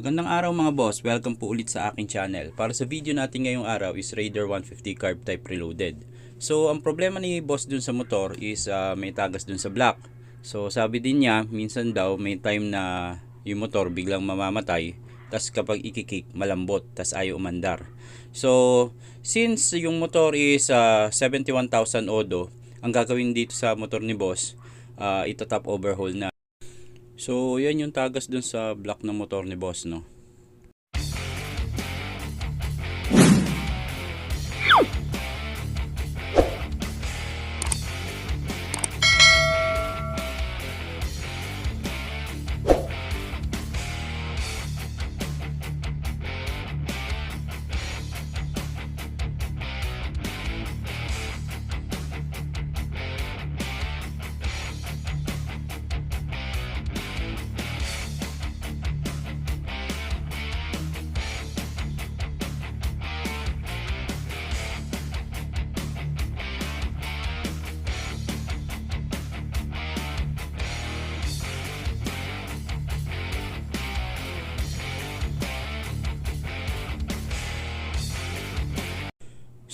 Magandang araw mga boss, welcome po ulit sa aking channel. Para sa video natin ngayong araw is Raider 150 Carb Type Reloaded. So ang problema ni boss dun sa motor is may tagas dun sa block. So sabi din niya, minsan daw may time na yung motor biglang mamamatay, tas kapag ikikick malambot, tas ayaw umandar. So since yung motor is 71,000 odo, ang gagawin dito sa motor ni boss, ito top overhaul na. So, yan yung tagas dun sa block ng motor ni boss, no?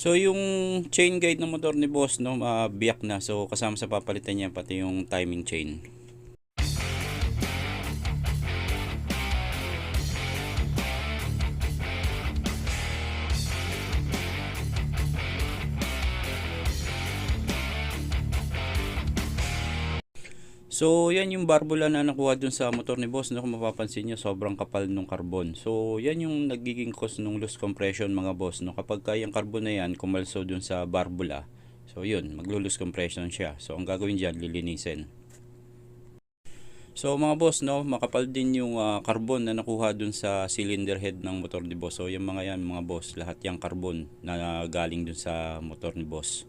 So yung chain guide ng motor ni boss, no, biyak na. So kasama sa papalitan niya pati yung timing chain. So yan yung barbula na nakuha dun sa motor ni boss, no? Kung mapapansin nyo, sobrang kapal nung carbon. So yan yung nagiging cause nung loose compression mga boss, no? Kapag yung carbon na yan kumalso dun sa barbula, so yun, maglo-loose compression siya. So ang gagawin dyan, lilinisin. So mga boss, no, makapal din yung carbon na nakuha dun sa cylinder head ng motor ni boss. So yung mga yan mga boss, lahat yung carbon na galing dun sa motor ni boss.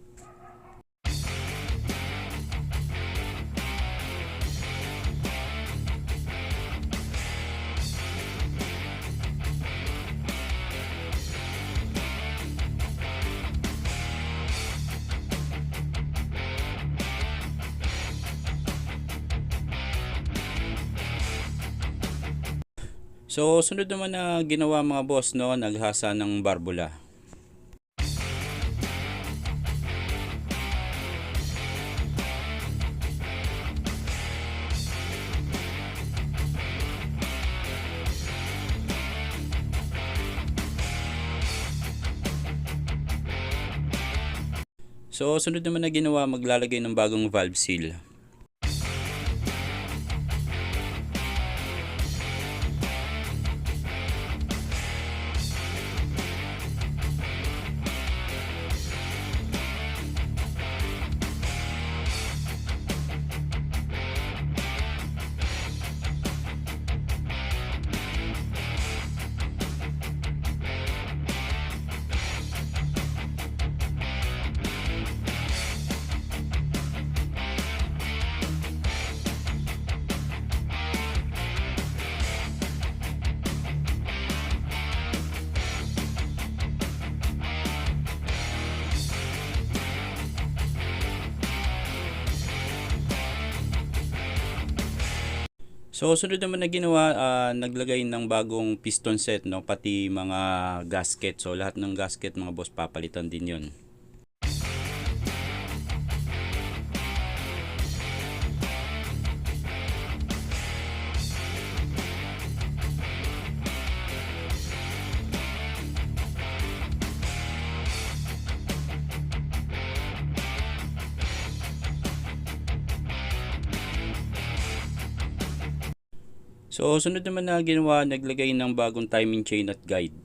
So sunod naman na ginawa mga boss, no, naghasa ng barbula. So sunod naman na ginawa, maglalagay ng bagong valve seal. So sunod naman na ginawa, naglagay ng bagong piston set, no, pati mga gasket. So lahat ng gasket mga boss papalitan din 'yon. So sunod naman na ginawa, naglagay ng bagong timing chain at guide.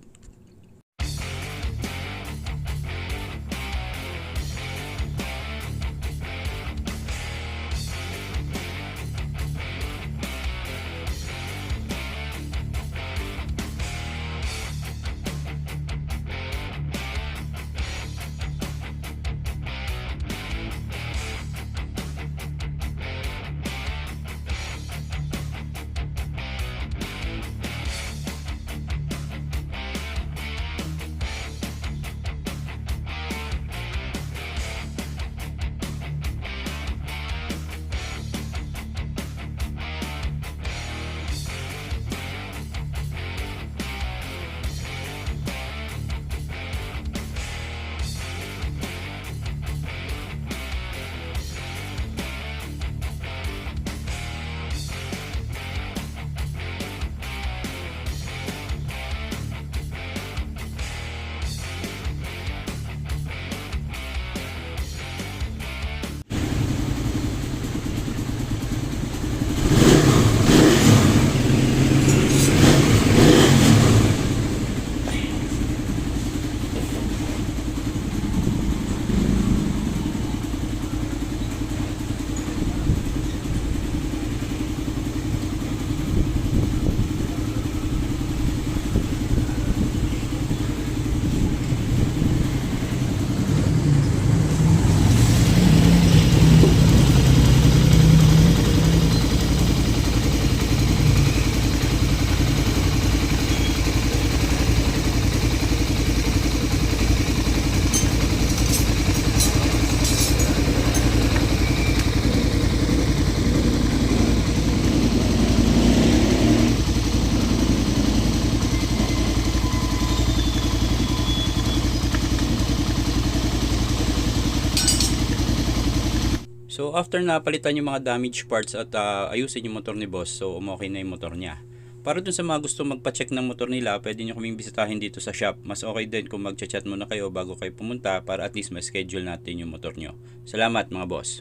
So after na palitan yung mga damaged parts at ayusin yung motor ni boss, so umokay na yung motor niya. Para dun sa mga gusto magpa-check ng motor nila, pwede nyo kaming bisitahin dito sa shop. Mas okay din kung mag-chat muna kayo bago kayo pumunta para at least ma-schedule natin yung motor nyo. Salamat mga boss.